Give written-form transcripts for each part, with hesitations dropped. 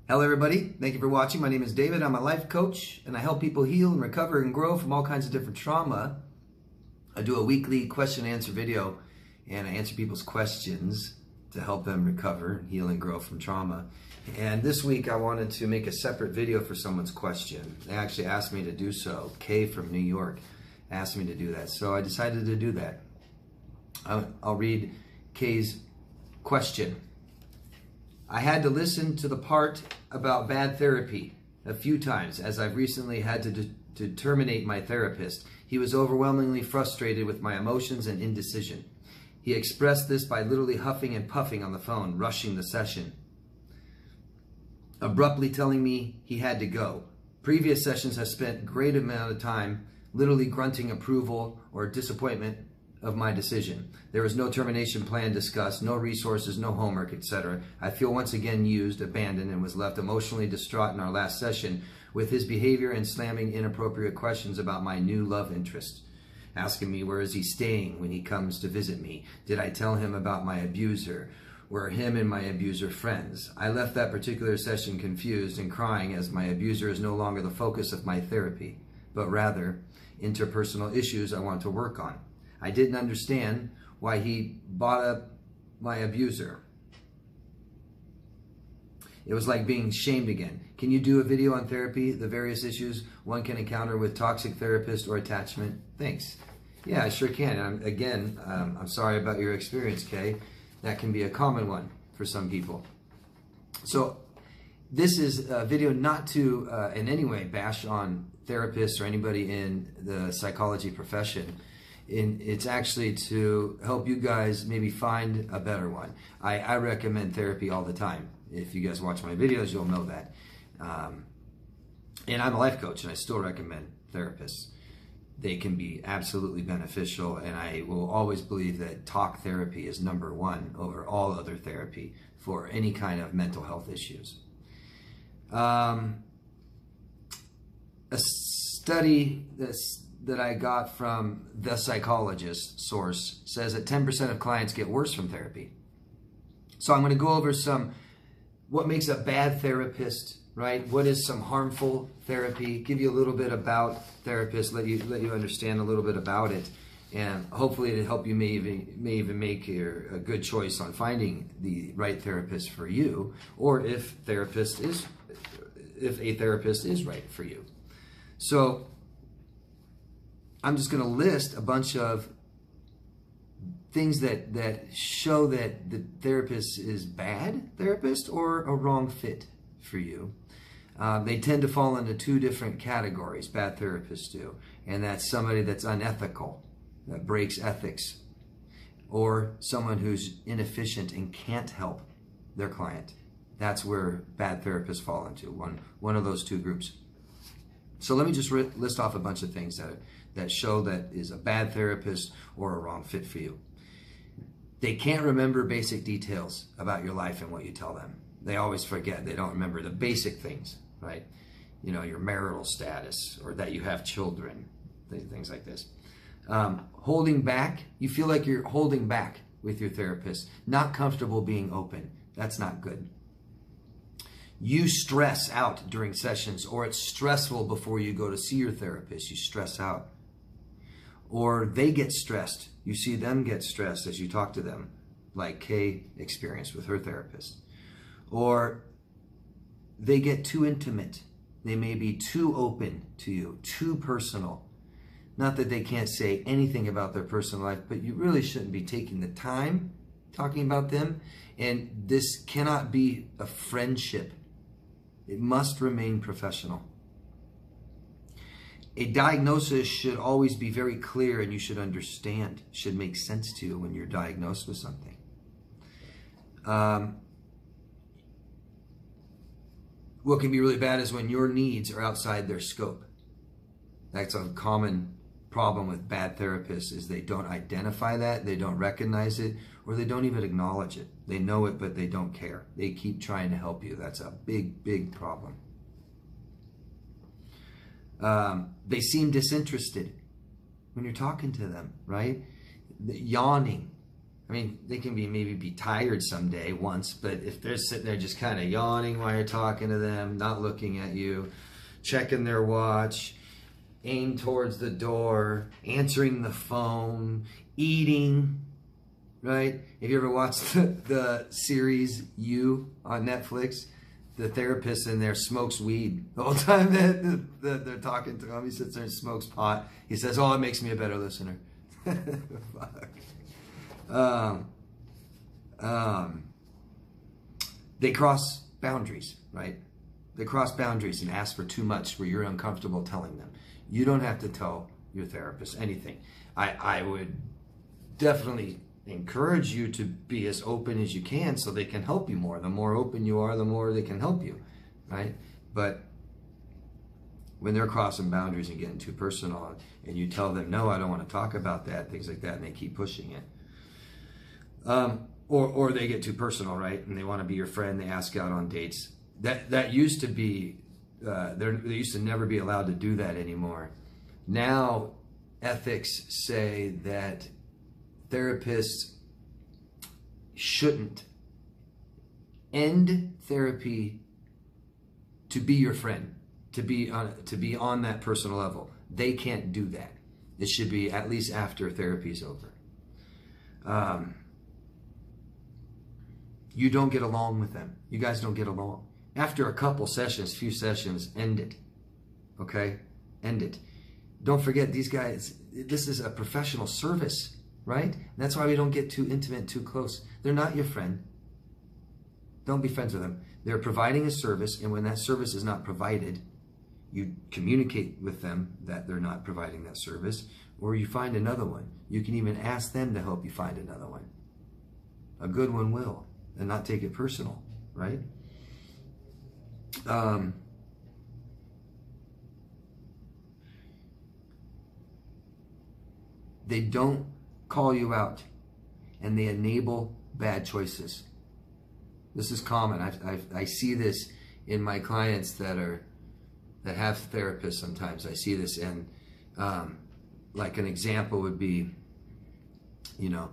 Hello everybody, thank you for watching. My name is David. I'm a life coach and I help people heal and recover and grow from all kinds of different trauma. I do a weekly question and answer video and I answer people's questions to help them recover, heal and grow from trauma. And this week I wanted to make a separate video for someone's question. They actually asked me to do so. Kay from New York asked me to do that, so I decided to do that. I'll read Kay's question. I had to listen to the part about bad therapy a few times as I've recently had to terminate my therapist. He was overwhelmingly frustrated with my emotions and indecision. He expressed this by literally huffing and puffing on the phone, rushing the session, abruptly telling me he had to go. Previous sessions have spent great amount of time literally grunting approval or disappointment of my decision. There was no termination plan discussed, no resources, no homework, etc. I feel once again used, abandoned, and was left emotionally distraught in our last session with his behavior and slamming inappropriate questions about my new love interest. Asking me where is he staying when he comes to visit me? Did I tell him about my abuser? Were him and my abuser friends? I left that particular session confused and crying as my abuser is no longer the focus of my therapy, but rather interpersonal issues I want to work on. I didn't understand why he brought up my abuser. It was like being shamed again. Can you do a video on therapy, the various issues one can encounter with toxic therapist or attachment? Thanks. Yeah, I sure can. I'm sorry about your experience, Kay. That can be a common one for some people. So this is a video not to in any way bash on therapists or anybody in the psychology profession. It's actually to help you guys maybe find a better one. I recommend therapy all the time. If you guys watch my videos, you'll know that. And I'm a life coach and I still recommend therapists. They can be absolutely beneficial, and I will always believe that talk therapy is -- over all other therapy for any kind of mental health issues. A study that I got from The Psychologist source says that 10% of clients get worse from therapy. So I'm going to go over what makes a bad therapist, right? What is some harmful therapy? Give you a little bit about therapists, let you understand a little bit about it, and hopefully to help you may even make a good choice on finding the right therapist for you, or if a therapist is right for you. So I'm just going to list a bunch of things that show that the therapist is bad therapist or a wrong fit for you. They tend to fall into two different categories, bad therapists do, and that's somebody that's unethical, that breaks ethics, or someone who's inefficient and can't help their client. That's where bad therapists fall into, one of those two groups. So let me just list off a bunch of things that show that is a bad therapist or a wrong fit for you. They can't remember basic details about your life and what you tell them. They always forget. They don't remember the basic things, right? You know, your marital status or that you have children, things like this. Holding back. You feel like you're holding back with your therapist. Not comfortable being open. That's not good. You stress out during sessions, or it's stressful before you go to see your therapist. You stress out. Or they get stressed. You see them get stressed as you talk to them, like Kay experienced with her therapist. Or they get too intimate. They may be too open to you, too personal. Not that they can't say anything about their personal life, but you really shouldn't be taking the time talking about them. And this cannot be a friendship. It must remain professional. A diagnosis should always be very clear, and you should understand, should make sense to you when you're diagnosed with something. What can be really bad is when your needs are outside their scope. That's a common problem with bad therapists, is they don't identify that, they don't recognize it, or they don't even acknowledge it. They know it, but they don't care. They keep trying to help you. That's a big, big problem. They seem disinterested when you're talking to them, right? Yawning. I mean, they can maybe be tired someday once, but if they're sitting there just kind of yawning while you're talking to them, not looking at you, checking their watch, aim towards the door, answering the phone, eating, right? Have you ever watched the series You on Netflix? The therapist in there smokes weed the whole time that they're talking to him. He sits there and smokes pot. He says, "Oh, it makes me a better listener." Fuck. They cross boundaries, right? They cross boundaries and ask for too much where you're uncomfortable telling them. You don't have to tell your therapist anything. I would definitely encourage you to be as open as you can so they can help you more. The more open you are, the more they can help you, right? But when they're crossing boundaries and getting too personal and you tell them, no, I don't want to talk about that, things like that, and they keep pushing it. Or they get too personal, right? And they want to be your friend, they ask out on dates. That used to be, they used to never be allowed to do that anymore. Now, ethics say that therapists shouldn't end therapy to be your friend, to be on that personal level. They can't do that. It should be at least after therapy's over. You don't get along with them. You guys don't get along. After a couple sessions, few sessions, end it. Okay? End it. Don't forget, these guys, this is a professional service, right? And that's why we don't get too intimate, too close. They're not your friend. Don't be friends with them. They're providing a service, and when that service is not provided, you communicate with them that they're not providing that service, or you find another one. You can even ask them to help you find another one. A good one will, and not take it personal, right? They don't call you out, and they enable bad choices. This is common. I see this in my clients that have therapists sometimes. I see this, and like an example would be, you know,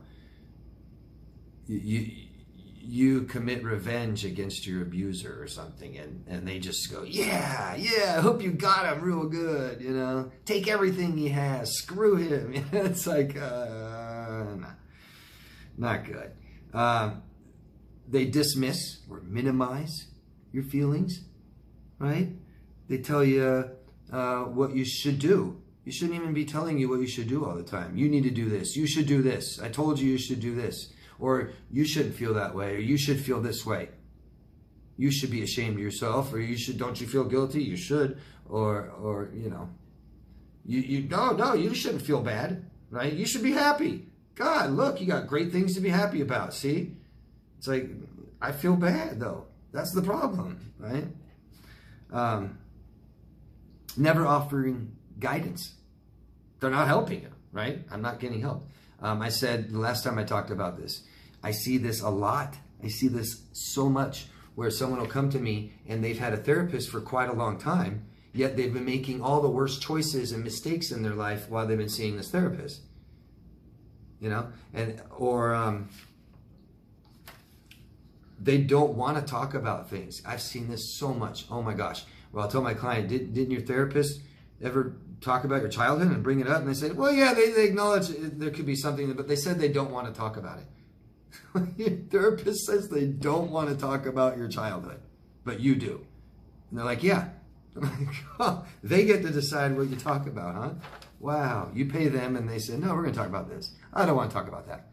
you commit revenge against your abuser or something, and they just go, yeah, I hope you got him real good, you know, take everything he has, screw him. It's like, no, not good. They dismiss or minimize your feelings, right? They tell you what you should do. You shouldn't even be telling you what you should do all the time. You need to do this. You should do this. I told you you should do this. Or you shouldn't feel that way, or you should feel this way. You should be ashamed of yourself, or don't you feel guilty? You should, or you know, no, you shouldn't feel bad, right? You should be happy. God, look, you got great things to be happy about. See, it's like, I feel bad though. That's the problem, right? Never offering guidance. They're not helping you, right? I'm not getting help. I said the last time I talked about this, I see this a lot. I see this so much where someone will come to me and they've had a therapist for quite a long time, yet they've been making all the worst choices and mistakes in their life while they've been seeing this therapist. You know, or they don't want to talk about things. I've seen this so much. Oh my gosh. Well, I'll tell my client, didn't your therapist ever talk about your childhood and bring it up? And they said, well, yeah, they acknowledge there could be something, but they said they don't want to talk about it. Your therapist says they don't want to talk about your childhood, but you do. And they're like, yeah. I'm like, oh, they get to decide what you talk about, huh? Wow. You pay them and they say, no, we're going to talk about this. I don't want to talk about that.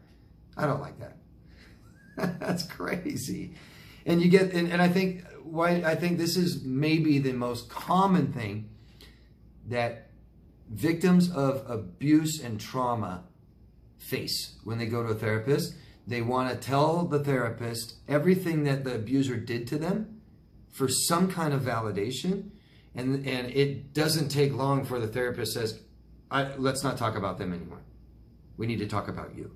I don't like that. That's crazy. And you get, and I think this is maybe the most common thing that victims of abuse and trauma face when they go to a therapist. They want to tell the therapist everything that the abuser did to them for some kind of validation. And it doesn't take long for the therapist says, let's not talk about them anymore. We need to talk about you.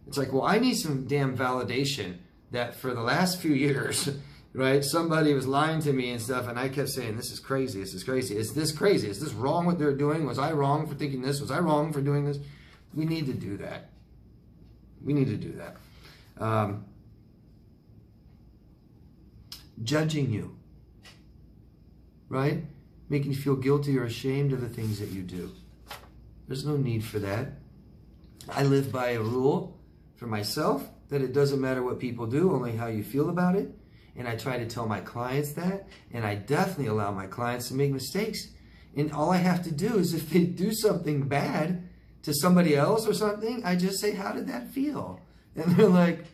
It's like, well, I need some damn validation that for the last few years, right, somebody was lying to me and stuff, and I kept saying, this is crazy, this is crazy. Is this crazy? Is this wrong what they're doing? Was I wrong for thinking this? Was I wrong for doing this? We need to do that. We need to do that. Judging you, right? Making you feel guilty or ashamed of the things that you do. There's no need for that. I live by a rule for myself that it doesn't matter what people do, only how you feel about it. And I try to tell my clients that, and I definitely allow my clients to make mistakes. And all I have to do is if they do something bad to somebody else or something, I just say, how did that feel? And they're like,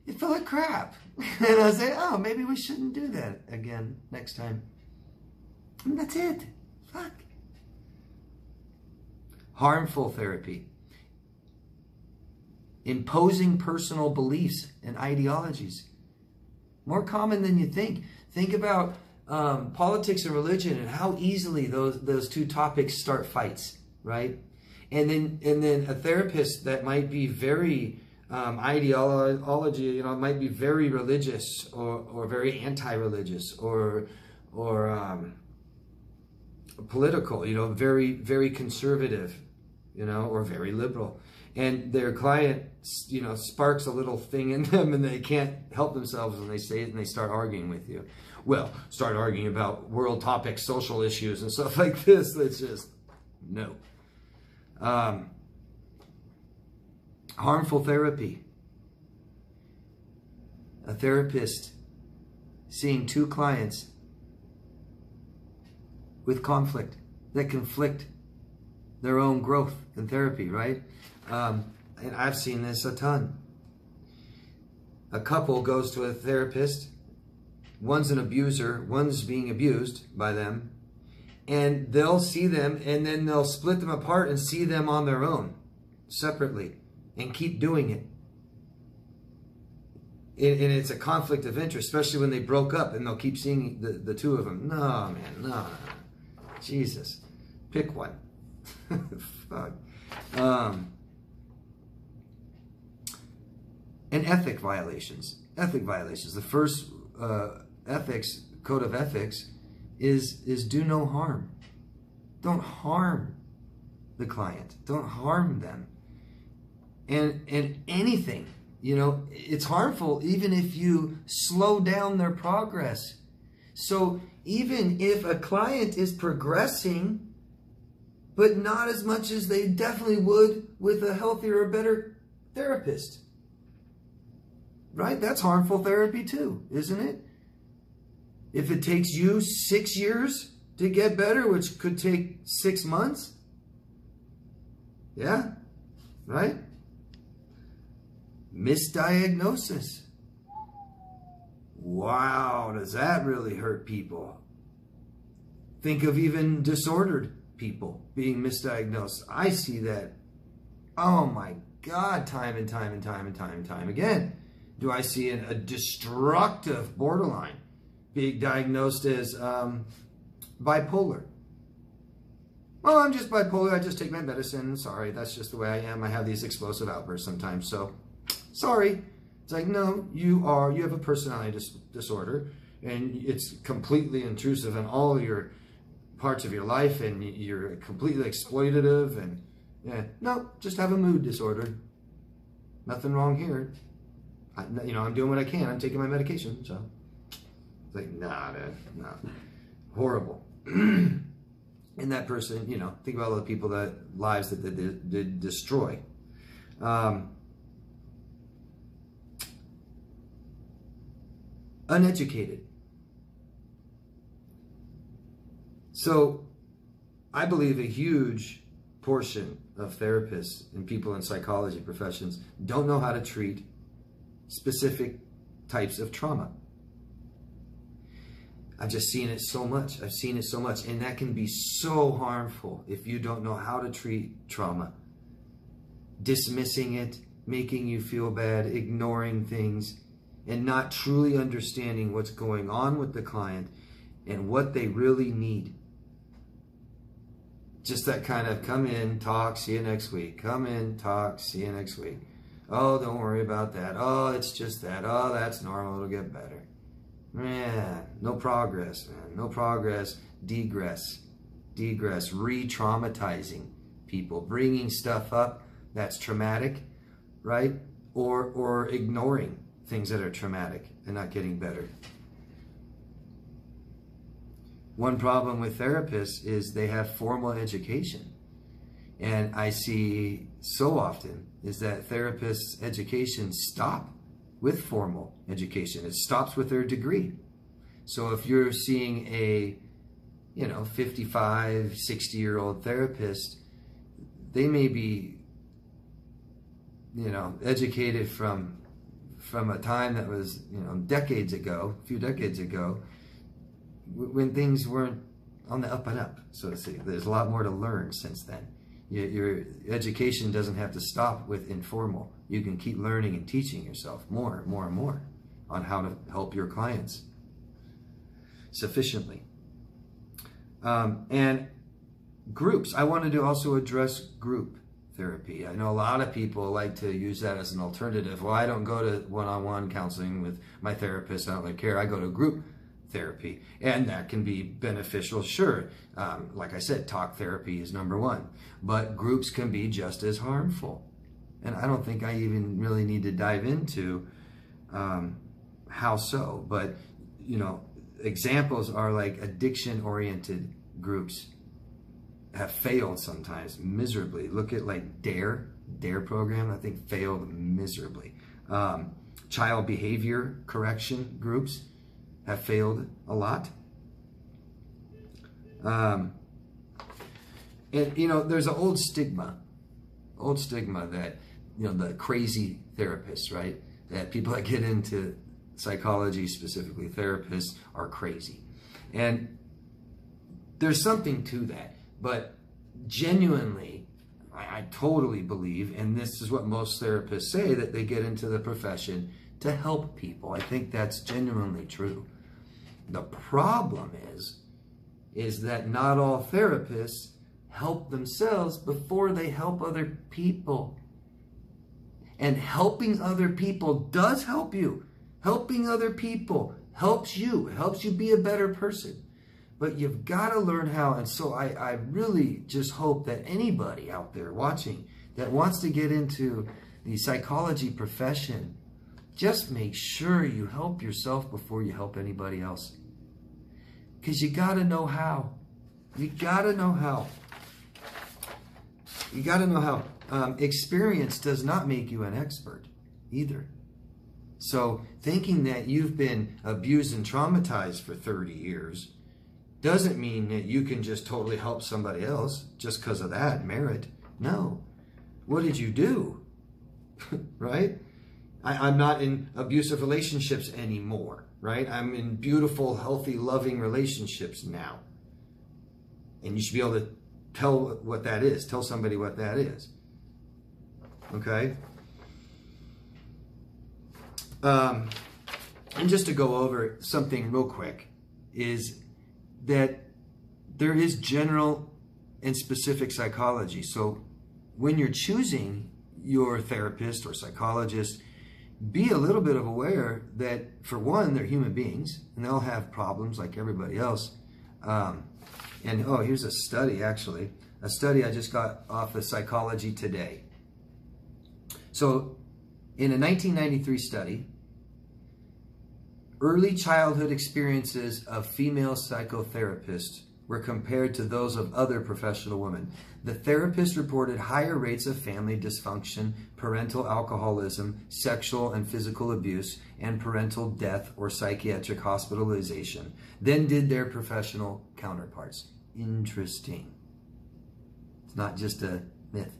it felt like crap. And I say, oh, maybe we shouldn't do that again next time. And that's it. Fuck. Harmful therapy. Imposing personal beliefs and ideologies. More common than you think. Think about politics and religion and how easily those two topics start fights, right? And then a therapist that might be very ideology, you know, might be very religious or very anti-religious or political, you know, very, very conservative, you know, or very liberal. And their client, you know, sparks a little thing in them and they can't help themselves when they say it and they start arguing with you. Well, start arguing about world topics, social issues and stuff like this. It's just, no. Harmful therapy. A therapist seeing two clients with conflict that conflict their own growth in therapy, right? And I've seen this a ton. A couple goes to a therapist. One's an abuser. One's being abused by them. And they'll see them and then they'll split them apart and see them on their own, separately, and keep doing it. And it's a conflict of interest, especially when they broke up and they'll keep seeing the two of them. No, man, no. Jesus. Pick one. Fuck. And ethic violations. Ethic violations. The first code of ethics is do no harm. Don't harm the client. Don't harm them. And anything, you know, it's harmful even if you slow down their progress. So even if a client is progressing, but not as much as they definitely would with a healthier or better therapist. Right? That's harmful therapy too, isn't it? If it takes you 6 years to get better, which could take 6 months. Yeah, right? Misdiagnosis. Wow, does that really hurt people? Think of even disordered people being misdiagnosed. I see that, oh my God, time and time and time and time and time again. Do I see a destructive borderline being diagnosed as bipolar? Well, I'm just bipolar. I just take my medicine. Sorry, that's just the way I am. I have these explosive outbursts sometimes. So, sorry. It's like, no, you have a personality disorder, and it's completely intrusive in all your parts of your life, and you're completely exploitative, and yeah, no, just have a mood disorder. Nothing wrong here. You know, I'm doing what I can. I'm taking my medication, so it's like, nah, man, nah, horrible. And that person, you know, think about all the people lives that they did destroy. Uneducated. So I believe a huge portion of therapists and people in psychology professions don't know how to treat specific types of trauma. I've just seen it so much. I've seen it so much. And that can be so harmful if you don't know how to treat trauma. Dismissing it, making you feel bad, ignoring things, and not truly understanding what's going on with the client and what they really need. Just that kind of come in, talk, see you next week. Come in, talk, see you next week. Oh, don't worry about that. Oh, it's just that. Oh, that's normal. It'll get better. Man, no progress, man. No progress. Degress. Degress. Re-traumatizing people. Bringing stuff up that's traumatic, right? or ignoring things that are traumatic and not getting better. One problem with therapists is they have formal education. And I see so often is that therapists' education stop with formal education. It stops with their degree. So if you're seeing a 55, 60-year-old therapist, they may be educated from a time that was decades ago, a few decades ago, when things weren't on the up and up, so to speak. There's a lot more to learn since then. Your education doesn't have to stop with informal. You can keep learning and teaching yourself more and more and more on how to help your clients sufficiently. And groups. I wanted to also address group therapy. I know a lot of people like to use that as an alternative. Well, I don't go to one-on-one counseling with my therapist. I don't really care. I go to group therapy, and that can be beneficial, sure. Like I said, talk therapy is number one, but groups can be just as harmful. And I don't think I even really need to dive into how so, but examples are like addiction-oriented groups have failed sometimes miserably. Look at like DARE program, I think failed miserably. Child behavior correction groups have failed a lot. And there's an old stigma that the crazy therapists, right? That people that get into psychology, specifically therapists, are crazy. And there's something to that, but genuinely, I totally believe, and this is what most therapists say, that they get into the profession to help people. I think that's genuinely true. The problem is that not all therapists help themselves before they help other people. And helping other people does help you. Helping other people helps you. It helps you be a better person. But you've got to learn how. And so I really just hope that anybody out there watching that wants to get into the psychology profession, just make sure you help yourself before you help anybody else. Because you got to know how. You got to know how. You got to know how. Experience does not make you an expert either. So thinking that you've been abused and traumatized for 30 years doesn't mean that you can just totally help somebody else just because of that merit. No. What did you do? Right? I'm not in abusive relationships anymore, right? I'm in beautiful, healthy, loving relationships now. And you should be able to tell what that is. Tell somebody what that is. Okay? And just to go over something real quick is that there is general and specific psychology. So when you're choosing your therapist or psychologist, be a little bit of aware that, for one, they're human beings and they'll have problems like everybody else. And here's a study, actually. A study I just got off of Psychology Today. So in a 1993 study, early childhood experiences of female psychotherapists were compared to those of other professional women. The therapists reported higher rates of family dysfunction, parental alcoholism, sexual and physical abuse, and parental death or psychiatric hospitalization than did their professional counterparts. Interesting. It's not just a myth.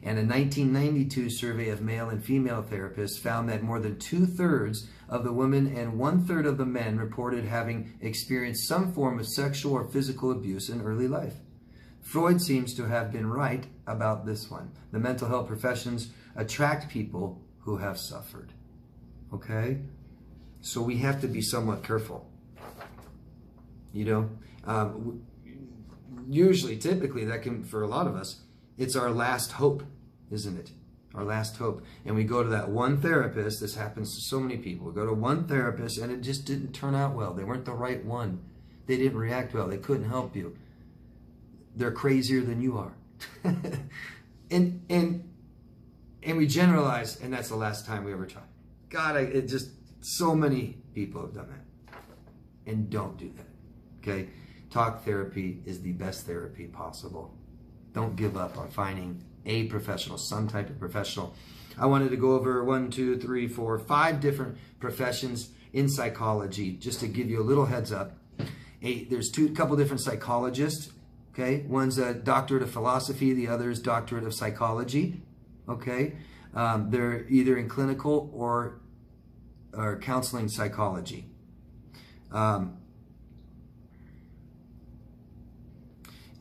And a 1992 survey of male and female therapists found that more than 2/3 of the women and 1/3 of the men reported having experienced some form of sexual or physical abuse in early life. Freud seems to have been right about this one. The mental health professions attract people who have suffered. Okay? So we have to be somewhat careful. Usually, typically, that can, for a lot of us, it's our last hope, isn't it? Our last hope. And we go to that one therapist. This happens to so many people. We go to one therapist and it just didn't turn out well. They weren't the right one. They didn't react well. They couldn't help you. They're crazier than you are. And And we generalize, and that's the last time we ever try. God, it just, so many people have done that. And don't do that, okay? Talk therapy is the best therapy possible. Don't give up on finding a professional, some type of professional. I wanted to go over 1, 2, 3, 4, 5 different professions in psychology, just to give you a little heads up. There's a couple different psychologists, okay? One's a doctorate of philosophy, the other is doctorate of psychology, okay? They're either in clinical or counseling psychology.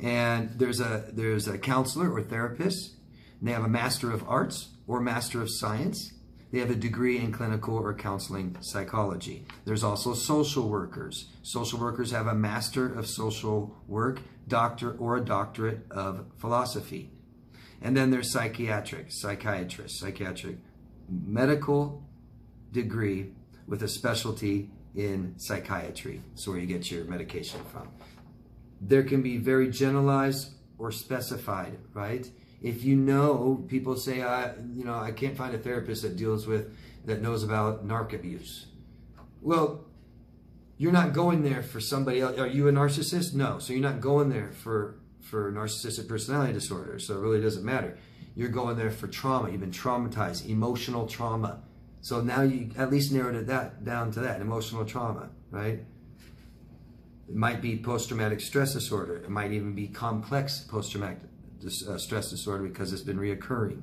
And there's a counselor or therapist. And they have a Master of Arts or Master of Science. They have a degree in clinical or counseling psychology. There's also social workers. Social workers have a Master of Social Work, doctor or a doctorate of philosophy. And then there's psychiatrists, psychiatric medical degree with a specialty in psychiatry. So where you get your medication from. There can be very generalized or specified, right? If you know, people say, I can't find a therapist that knows about narc abuse. Well, you're not going there for somebody else. Are you a narcissist? No. So you're not going there for narcissistic personality disorder. So it really doesn't matter. You're going there for trauma. You've been traumatized, emotional trauma. So now you at least narrowed it down to that, emotional trauma, right? It might be post-traumatic stress disorder. It might even be complex post-traumatic stress disorder because it's been reoccurring,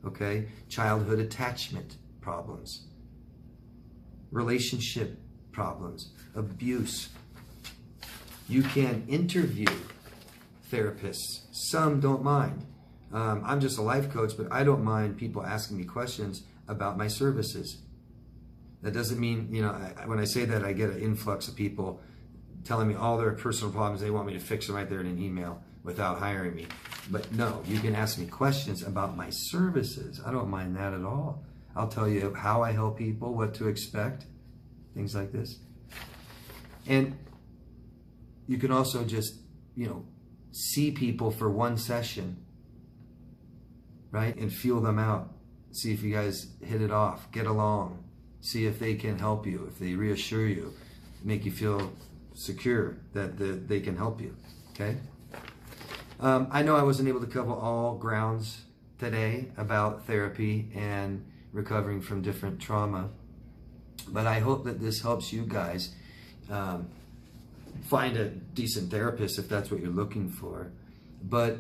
okay? Childhood attachment problems, relationship problems, abuse. You can interview therapists. Some don't mind. I'm just a life coach, but I don't mind people asking me questions about my services. That doesn't mean, when I say that, I get an influx of people telling me all their personal problems. They want me to fix them right there in an email without hiring me. But no, you can ask me questions about my services. I don't mind that at all. I'll tell you how I help people, what to expect, things like this. And you can also just, see people for one session, right? And feel them out. See if you guys hit it off, get along. See if they can help you, if they reassure you, make you feel secure that they can help you, okay? I know I wasn't able to cover all grounds today about therapy and recovering from different trauma, but I hope that this helps you guys find a decent therapist if that's what you're looking for, but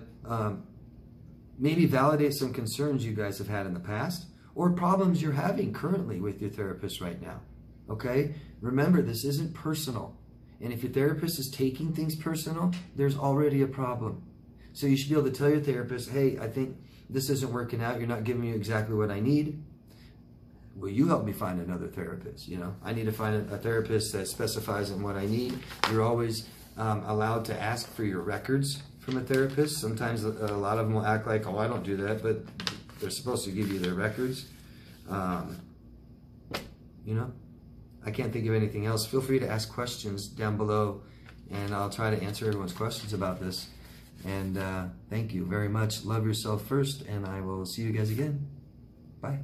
maybe validate some concerns you guys have had in the past or problems you're having currently with your therapist right now, okay? Remember, this isn't personal. And if your therapist is taking things personal, there's already a problem. So you should be able to tell your therapist, hey, I think this isn't working out. You're not giving me exactly what I need. Will you help me find another therapist? I need to find a therapist that specifies in what I need. You're always allowed to ask for your records from a therapist. Sometimes a lot of them will act like, oh, I don't do that, but they're supposed to give you their records. I can't think of anything else. Feel free to ask questions down below, and I'll try to answer everyone's questions about this. And thank you very much. Love yourself first, and I will see you guys again. Bye.